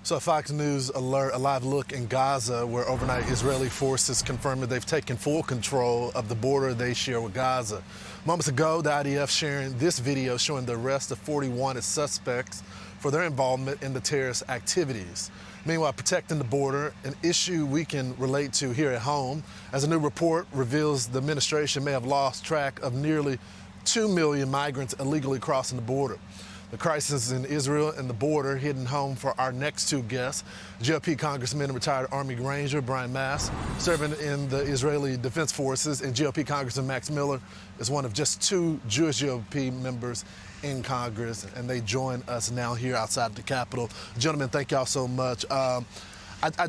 So a Fox News alert, a live look in Gaza, where overnight Israeli forces confirmed that they've taken full control of the border they share with Gaza. Moments ago, the IDF sharing this video showing the arrest of 40 wanted suspects for their involvement in the terrorist activities. Meanwhile, protecting the border, an issue we can relate to here at home, as a new report reveals the administration may have lost track of nearly 2 million migrants illegally crossing the border. The crisis in Israel and the border hitting home for our next two guests, GOP Congressman and retired Army Ranger Brian Mast, serving in the Israeli Defense Forces, and GOP Congressman Max Miller is one of just two Jewish GOP members in Congress, and they join us now here outside the Capitol. Gentlemen, thank y'all so much. I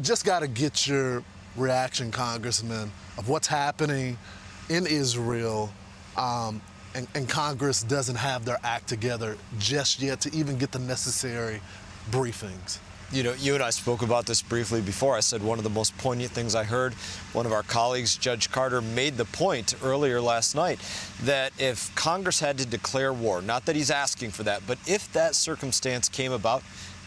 just got to get your reaction, Congressman, of what's happening in Israel. And Congress doesn't have their act together just yet to even get the necessary briefings. You know, you and I spoke about this briefly before. I said one of the most poignant things I heard, one of our colleagues, Judge Carter, made the point earlier last night that if Congress had to declare war, not that he's asking for that, but if that circumstance came about,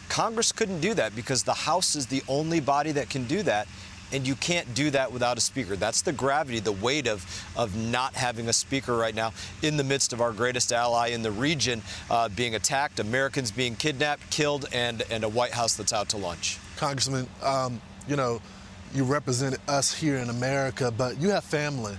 Congress couldn't do that because the House is the only body that can do that. And you can't do that without a speaker. That's the gravity, the weight of not having a speaker right now in the midst of our greatest ally in the region being attacked, Americans being kidnapped, killed, and a White House that's out to lunch. Congressman, you know, you represent us here in America, but you have family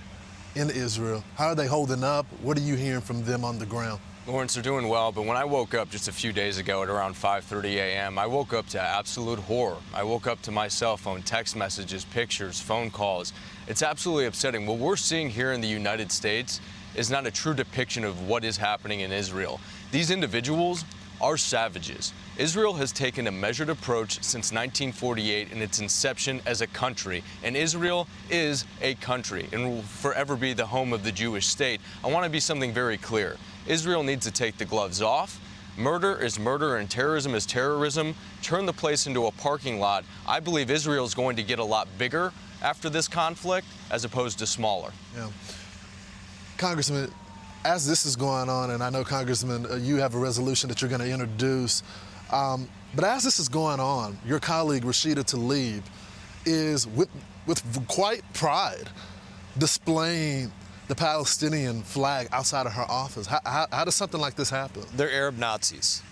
in Israel. How are they holding up? What are you hearing from them on the ground? Lawrence, they're doing well, but when I woke up just a few days ago at around 5:30 a.m., I woke up to absolute horror. I woke up to my cell phone, text messages, pictures, phone calls. It's absolutely upsetting. What we're seeing here in the United States is not a true depiction of what is happening in Israel. These individuals are savages. Israel has taken a measured approach since 1948 in its inception as a country, and Israel is a country and will forever be the home of the Jewish state. I want to be something very clear. Israel needs to take the gloves off. Murder is murder and terrorism is terrorism. Turn the place into a parking lot. I believe Israel is going to get a lot bigger after this conflict as opposed to smaller. Yeah. Congressman, as this is going on, and I know, Congressman, you have a resolution that you're going to introduce, but as this is going on, your colleague Rashida Tlaib is, with quite pride, displaying the Palestinian flag outside of her office. How does something like this happen? They're Arab Nazis.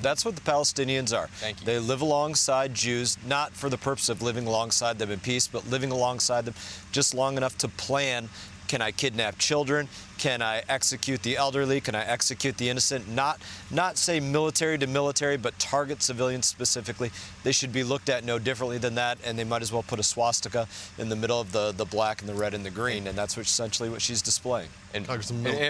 That's what the Palestinians are. Thank you. They live alongside Jews, not for the purpose of living alongside them in peace, but living alongside them just long enough to plan, can I kidnap children? Can I execute the elderly? Can I execute the innocent? Not say military to military, but target civilians specifically. They should be looked at no differently than that, and they might as well put a swastika in the middle of the black and the red and the green, and that's essentially what she's displaying. And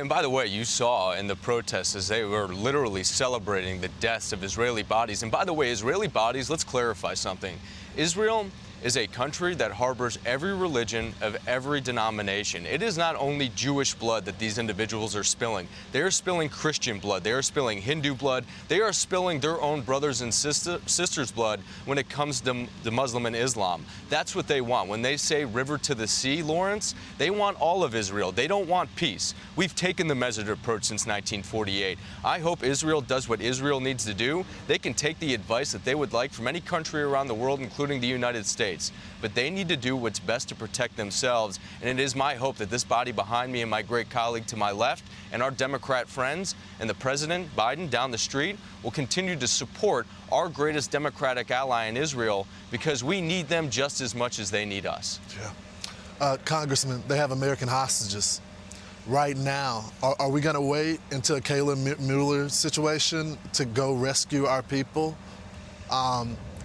by the way, you saw in the protests as they were literally celebrating the deaths of Israeli bodies. And by the way, Israeli bodies, let's clarify something. Israel is a country that harbors every religion of every denomination. It is not only Jewish blood that these individuals are spilling. They are spilling Christian blood. They are spilling Hindu blood. They are spilling their own brothers and sisters' blood when it comes to the Muslim and Islam. That's what they want. When they say river to the sea, Lawrence, they want all of Israel. They don't want peace. We've taken the measured approach since 1948. I hope Israel does what Israel needs to do. They can take the advice that they would like from any country around the world, including the United States. But they need to do what's best to protect themselves. And it is my hope that this body behind me and my great colleague to my left and our Democrat friends and the President Biden down the street will continue to support our greatest Democratic ally in Israel, because we need them just as much as they need us. Yeah. Congressman, they have American hostages right now. Are we going to wait until Kayla Mueller situation to go rescue our people?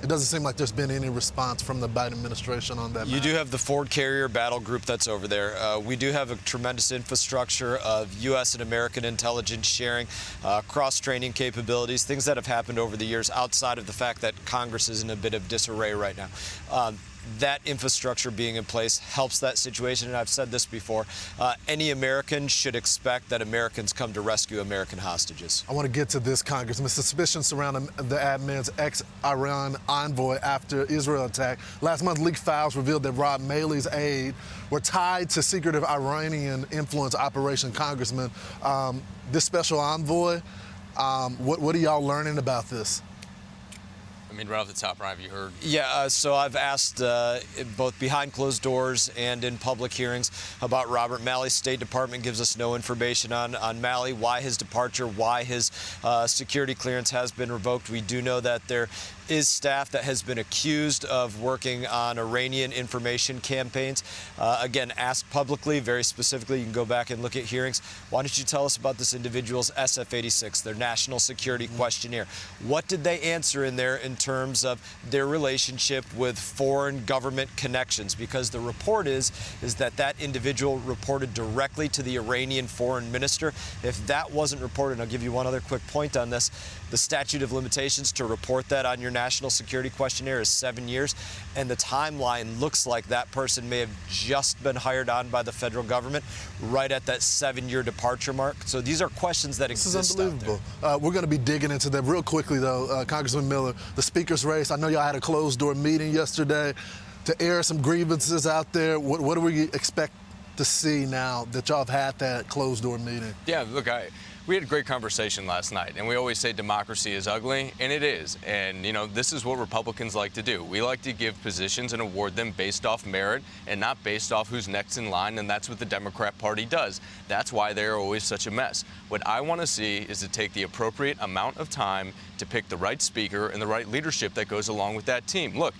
It doesn't seem like there's been any response from the Biden administration on that matter. You do have the Ford Carrier battle group that's over there. We do have a tremendous infrastructure of U.S. and American intelligence sharing, cross-training capabilities, things that have happened over the years outside of the fact that Congress is in a bit of disarray right now. That infrastructure being in place helps that situation, and I've said this before. Any American should expect that Americans come to rescue American hostages. I want to get to this, Congressman. Suspicions surrounding the admin's ex-Iran envoy after Israel attack. Last month, leaked files revealed that Rob Malley's aide were tied to secretive Iranian influence operation. Congressman, this special envoy, what are y'all learning about this? mean, right off the top, Ryan, have you heard? Yeah, so I've asked both behind closed doors and in public hearings about Robert Malley. State Department gives us no information on Malley, why his departure, why his security clearance has been revoked. We do know that there is staff that has been accused of working on Iranian information campaigns. Again, asked publicly, very specifically. You can go back and look at hearings. Why don't you tell us about this individual's SF-86, their national security questionnaire? What did they answer in there in terms of their relationship with foreign government connections? Because the report is that that individual reported directly to the Iranian foreign minister. If that wasn't reported, and I'll give you one other quick point on this, the statute of limitations to report that on your national security questionnaire is 7 years, and the timeline looks like that person may have just been hired on by the federal government right at that 7-year departure mark. So these are questions that exist. This is unbelievable. We're going to be digging into them real quickly, though. Congressman Miller, the speaker's race. I know y'all had a closed-door meeting yesterday to air some grievances out there. What do we expect to see now that y'all have had that closed-door meeting? Yeah, look, we had a great conversation last night, and we always say democracy is ugly, and it is. And, you know, this is what Republicans like to do. We like to give positions and award them based off merit and not based off who's next in line, and that's what the Democrat Party does. That's why they're always such a mess. What I want to see is to take the appropriate amount of time to pick the right speaker and the right leadership that goes along with that team. Look,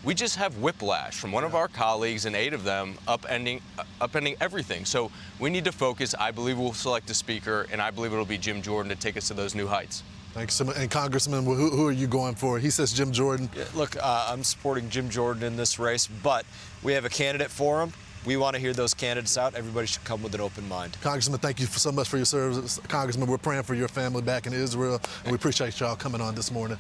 we just have whiplash from one of our colleagues and 8 of them upending everything. So we need to focus. I believe we'll select a speaker, and I believe it'll be Jim Jordan to take us to those new heights. Thanks so much. And Congressman, who are you going for? He says Jim Jordan. Yeah, look, I'm supporting Jim Jordan in this race, but we have a candidate for him. We want to hear those candidates out. Everybody should come with an open mind. Congressman, thank you so much for your service. Congressman, we're praying for your family back in Israel, and we appreciate y'all coming on this morning.